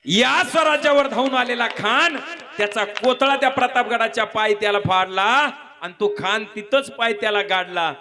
या स्वराज्यावर धावून आलेला खान त्याचा कोतळा त्या प्रतापगडाच्या पाय त्याला फाडला आणि तो खान तिथंच पाय त्याला गाडला.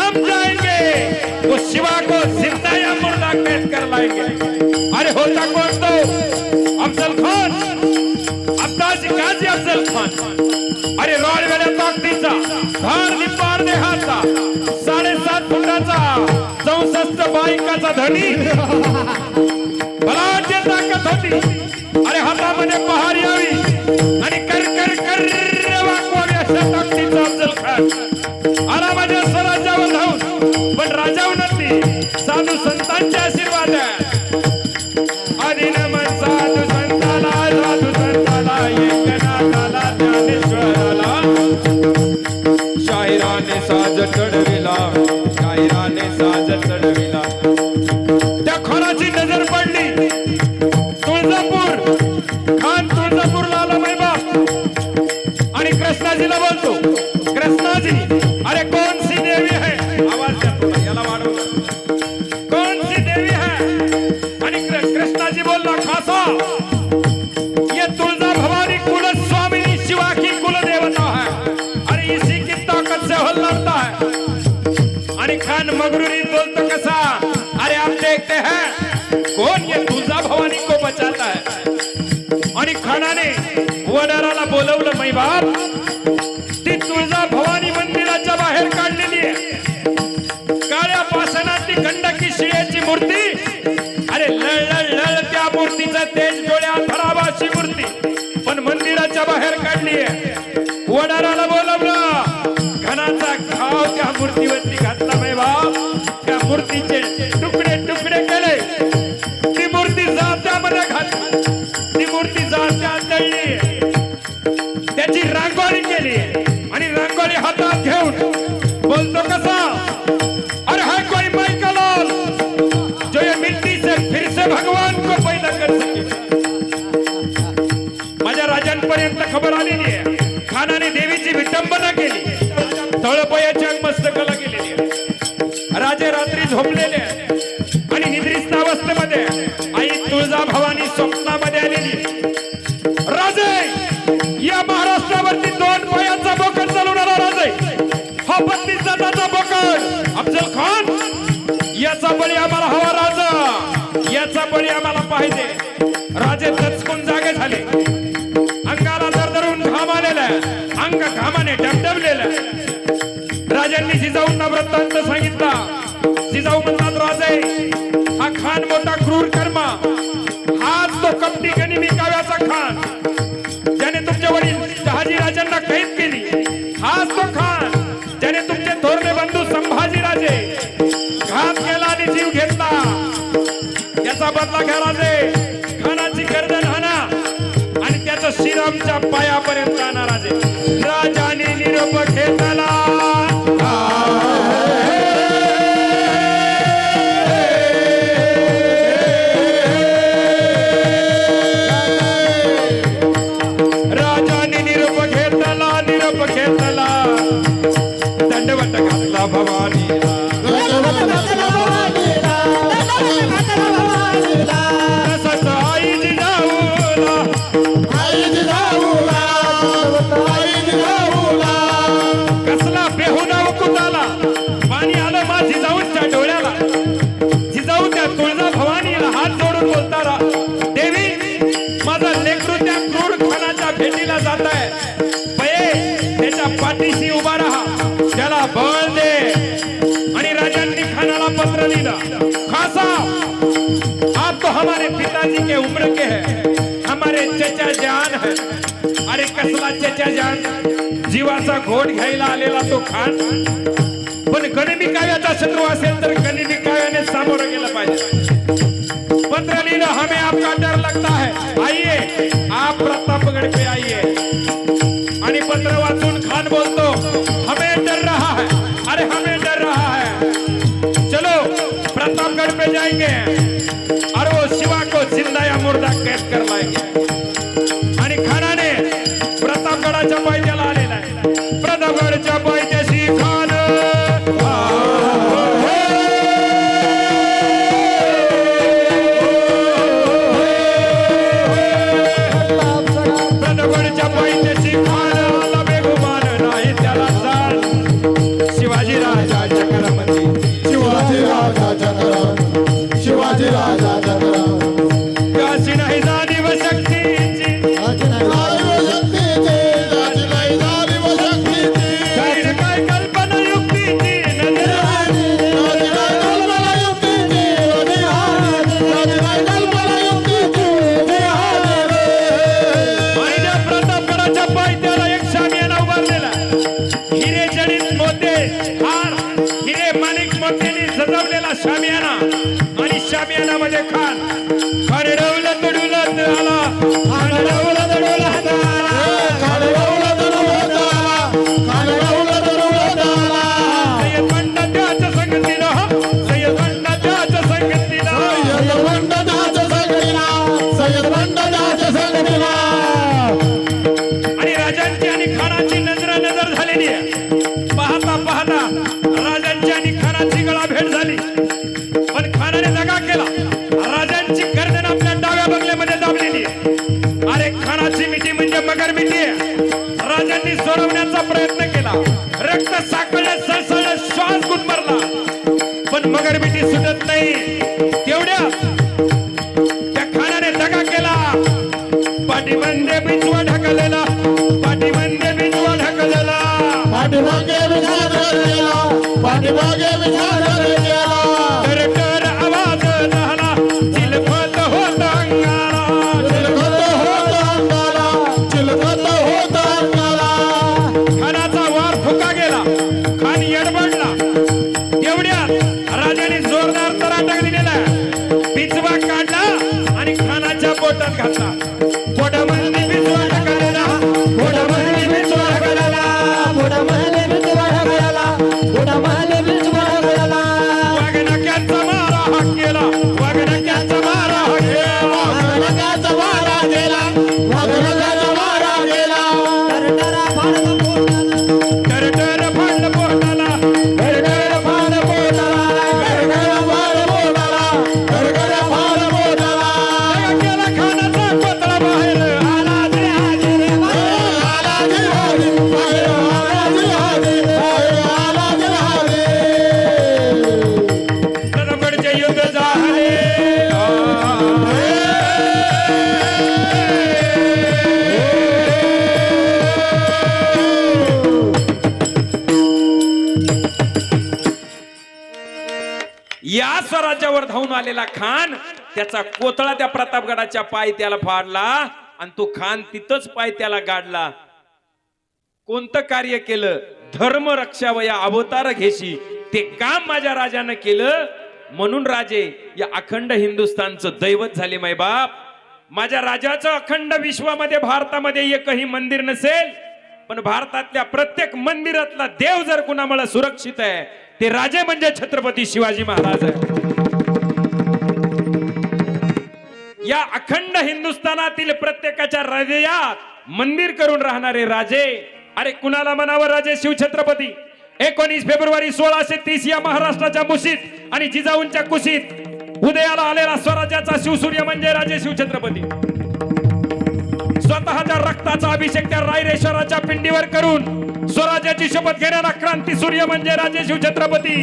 हम जाएंगे वो शिवा को जिंदा या मुर्दा कैद कर लाएंगे. अरे होता कौन तो अफजल खान, अब्बासी गाजी अफजल खान. अरे रोडवेल्या ताकदीचा धार निपार देहाचा 7.5 फुटाचा 64 बायकाचा धनी बलाढ्य ताकद होती. अरे हातामध्ये पहार यावी आणि कर कर कर वाकवावी अशा ताकदीचा अफजल खान आला माझ्या स्वराज्यावर धावून. पण राजावर नसती साधू संतांचे आशीर्वाद आदिनमन साधू संताला एकनाथाला ज्ञानेश्वराला शाहिराने साज चढविला, शाहिराने साज चढविला. त्या खोराची नजर पडली तुळजापूर. खान तुळजापूरला आला बाप आणि कृष्णाजीला बोलतो, कृष्णाजी अरे कौन सी देवी है, आवाज देतो याला वाढव, कौन सी देवी है. आणि कृष्णाजी बोलला, खासा ये तुलजा भवानी कुल स्वामिनी शिवा की कुल देवता है. अरे इसी की ताकत से हल लड़ता है. आणि खान मगरूरी बोलतो कसा, अरे आप देखते हैं कौन ये तुलजा भवानी को बचाता है. आणि खानाने वडाराला बोलवलं, मै बाप ती तुळजा भवानी मंदिराच्या बाहेर काढलेली आहे. काळ्या पाषाणाची गंडकी शिळेची मूर्ती. अरे लळ लळ लळ त्या मूर्तीचं तेज डोळ्यात धरावा अशी मूर्ती पण मंदिराच्या बाहेर काढली आहे. वडाराला बोलवलं, घनाचा घाव त्या मूर्तीवरती घातला. मै बाप त्या मूर्तीचे तुकडे तुकडे केले, ती मूर्ती जात्यामध्ये घातली, ती मूर्ती जात्यात दळली, त्याची रांगोळी केली आणि रांगोळी हातात घेऊन बोलतो कसा, अरे है कोई माइकलाल जो ये मिट्टी से फिर से भगवान को पैदा कर सके. माझ्या राजांपर्यंत खबर आलेली आहे. खानाने देवीची विटंबना केली, तळपायाची अंगमस्तकाला केलेली आहे. राजे रात्री झोपलेले आहेत आणि निद्रिस्त अवस्थेमध्ये आई तुळजा भवानी स्वप्नामध्ये आलेली. राजे या महाराष्ट्रावरती 2 पायांचा बोकड चालवणारा राजे, हा 32 जाताचा बोकड अफजल खान, याचा बळी आम्हाला हवा राजा, याचा बळी आम्हाला पाहिजे. राजे दचकून जागे झाले, अंगाला दरदरून घाम आलेला, अंग घामाने डबडबलेलं. राजांनी जिजाऊंना वृत्तांत सांगितला. जिजाऊ म्हणतात, राजे हा खान मोठा क्रूर कर्मा, हाच तो कपटी गनिमी काव्याचा खान ज्याने तुमच्या वडील शहाजी राजांना कैद केली. हाच तो खान ज्याने तुमचे थोरले बंधू संभाजी राजे घात केला आणि जीव घेतला. याचा बदला घ्या राजे, खानाची गर्दन हाना आणि त्याचं शिर आमच्या पायापर्यंत आणा. राजे राजाने निरोप घेतला. राजाने निरोप घेतला, निरोप घेतला. दंडवत घातला भवानीला तसंच आई जिजाऊला कसला बेहुदा कुताला पाणी आलं मा जिजाऊच्या डोळ्याला जिजाऊ त्या तुळजा भवानीला हात जोडून बोलताना देवी माझा लेकरू त्या क्रूर खानाच्या भेटीला जात आहे बये त्याच्या पाठीशी उभा राहा त्याला बळ दे आणि राजांनी खानाला पत्र लिहिलं खासा आप तो हमारे पिताजी के उम्र के हैं हमारे चचा जान है अरे कसला चचा जान जीवाचा घोट घ्यायला आलेला तो खान पण गनिमी काव्याचा शत्रू असेल तर गनिमी काव्याने सामोरं गेलं पाहिजे पत्र लिहिलं हमें आपका डर लगता है आइए आप प्रतापगढ़ पे आइए आणि पत्र वाचून खान बोलतो हमें डर रहा है अरे हमें डर रहा है चलो प्रतापगढ़ पे जाएंगे और वो शिवा को जिंदा या मुर्दा कैद कर लाएंगे आणि खानाने प्रतापगडाच्या पायथ्याला आलेला आहे प्रतापगडच्या पायथ्याशी खान प्रतापगडच्या पायथ्याशी खान आला बेगुमान नाही त्याला जाण शिवाजी राजा चक्रवर्ती शिवाजी राजा काशी नाही जाणीव शक्तीची काय कल्पना युक्तीची नजर माझ्या प्रतापगडाच्या पायथ्याला एक शामियाना उभारलेला हिरे जडित मोते हार हिरे माणिक मोत्यांनी सजवलेला शामियाना आणि शामियानामध्ये खान खरडवलं तडुलं आला खरडवलं तडुलं सय्यद त्याच्या संगतीला सय्यद त्याच्या संगतीला आणि राजांची आणि खानाची नजर झालेली आहे पाहता पाहता राजांची आणि खानाची गळा भेट झाली पण खानाने दगा केला राजांची गर्दन आपल्या डाव्या बंगल्यामध्ये दाबलेली आहे अरे खानाची मिठी म्हणजे मगर मिठी आहे राजांनी सोडवण्याचा प्रयत्न केला रक्त साकळ्या सळसळ श्वास गुदमरला पण मगर मिठी सुटत नाही तेवढ्या त्या खानाने दगा केला पाठीमध्ये बिंजवा ढकललेला पाठीमध्ये बिंजवा ढकललेला तर आवाज झाला चिलखत होत अंगाला खानाचा वार फुका गेला खान यडबडला तेवढ्यात राजाने जोरदार तराटक दिलेला बिचवा काढला आणि खानाच्या पोटात घातला पोटामध्ये बिचवा ढकललेला पोटामध्ये बिचवा ढकललेला वाघनक्याचा मारा हा केला वाघनक्याचा मारा हा केला टरटर फांड पोटाला टरटर फांड पोटाला केला खानाचा पत्रा बाहेर आला जे हाजीर प्रतापगडचे युद्ध झाले या स्वराज्यावर धावून आलेला खान त्याचा कोतळा त्या प्रतापगडाच्या पायथ्याला फाडला आणि तो खान तिथंच पायथ्याला गाडला कोणतं कार्य केलं धर्म रक्षावया अवतार घेशी ते काम माझ्या राजानं केलं म्हणून राजे या अखंड हिंदुस्थानचं दैवत झाले माय बाप माझ्या राजाचं अखंड विश्वामध्ये भारतामध्ये एकही मंदिर नसेल पण भारतातल्या प्रत्येक मंदिरातला देव जर कुणामुळे सुरक्षित आहे ते राजे म्हणजे छत्रपती शिवाजी महाराज आहे या अखंड हिंदुस्थानातील प्रत्येकाच्या हृदयात मंदिर करून राहणारे राजे अरे कुणाला म्हणावं राजे शिवछत्रपती 19 फेब्रुवारी 1630 या महाराष्ट्राच्या मुशीत आणि जिजाऊंच्या कुशीत उदयाला आलेला स्वराज्याचा शिवसूर्य म्हणजे राजे शिवछत्रपती. स्वतःच्या रक्ताचा अभिषेक त्या रायरेश्वराच्या पिंडीवर करून स्वराज्याची शपथ घेणारा क्रांती सूर्य म्हणजे राजे शिवछत्रपती.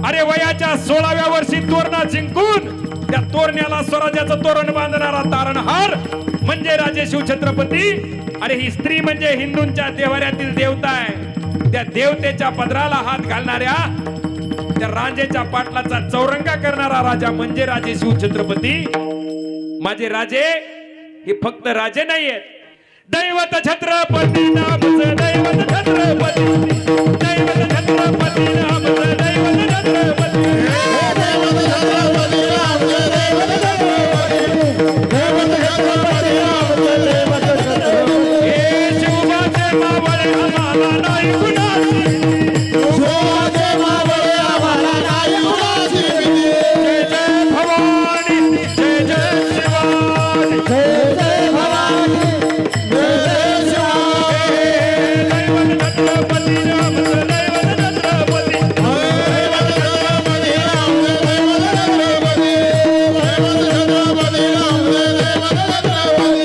अरे वयाच्या 16व्या वर्षी तोरणा जिंकून त्या तोरण्याला स्वराज्याचं तोरण बांधणारा तारणहार म्हणजे राजे शिवछत्रपती. अरे ही स्त्री म्हणजे हिंदूंच्या देवाऱ्यातील देवता आहे. त्या देवतेच्या पदराला हात घालणाऱ्या त्या राजेच्या पाटलाचा चौरंगा करणारा राजा म्हणजे राजे शिवछत्रपती. माझे राजे हे फक्त राजे नाहीयेत, दैवत छत्रपती नामचं दैवत छत्रपती, दैवत छत्रपती नामचं दैवत छत्रपती, दैवत छत्रपती नामचं दैवत छत्रपती, दैवत छत्रपती नामचं दैवत छत्रपती. हे शिवबाचे मावळे आम्हाला नाही कुणाची, शिवबाचे मावळे आम्हाला नाही कुणाची. जय जय भवानी, जय जय शिवाजी, जय जय भवानी, जय जय शिवाजी. दैवत छत्रपती नामचं दैवत छत्रपती, दैवत छत्रपती नामचं दैवत छत्रपती, दैवत छत्रपती नामचं दैवत छत्रपती.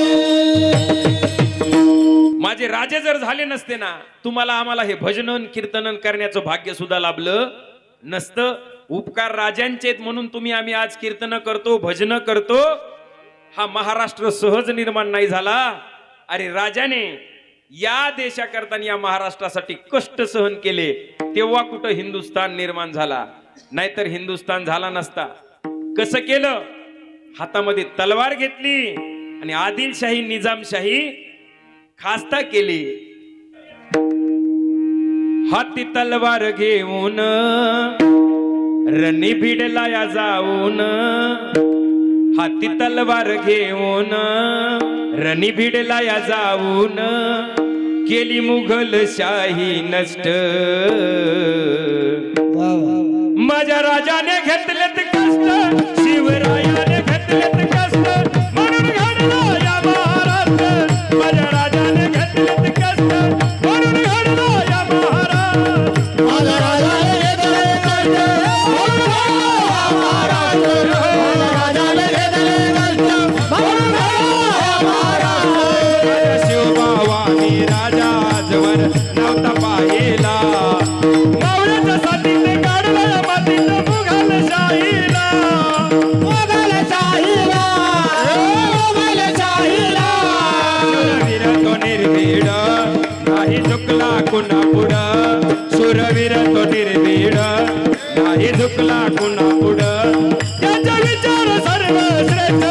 माझे राजे जर झाले नसते ना, तुम्हाला आम्हाला हे भजनन कीर्तनन करण्याचं भाग्य सुद्धा लाभलं नसतं. उपकार राजांचे आहेत म्हणून तुम्ही आम्ही आज कीर्तन करतो, भजन करतो. हा महाराष्ट्र सहज निर्माण नाही झाला. अरे राजाने या देशाकरता या महाराष्ट्रासाठी कष्ट सहन केले, तेव्हा कुठं हिंदुस्थान निर्माण झाला, नाहीतर हिंदुस्थान झाला नसता. कसं केलं? हातामध्ये तलवार घेतली आणि आदिलशाही निजामशाही खास्ता केली. हाती तलवार घेऊन रणी भिडला या जाऊन, हाती तलवार घेऊन रणी भिडला या जाऊन, केली मुघलशाही नष्ट. माझ्या राजाने घेतलेत कष्ट, शिवरायाने घेतलेत कष्ट, म्हणून घडला या महाराष्ट्र. माझ्या राजाने घेतलेत कष्ट, म्हणून घडला या महाराष्ट्र. माझ्या राजाने घेतलेत कष्ट, म्हणून घडला या महाराष्ट्र. माझ्या राजाने घेतलेत कष्ट, म्हणून घडला या महाराष्ट्र. शिवबावानी राजा आजवर नव्हता पाहिला, मावळ्याच्या साथीने काढला या मातीत मुघलशाहीला, मुघलशाहीला, मुघलशाहीला. शूरवीर तो निर्भीड नाही झुकला कुणा पुढं, शूरवीर तो निर्भीड नाही झुकला कुणा पुढं. त्याचा विचार सर्वश्रेष्ठ,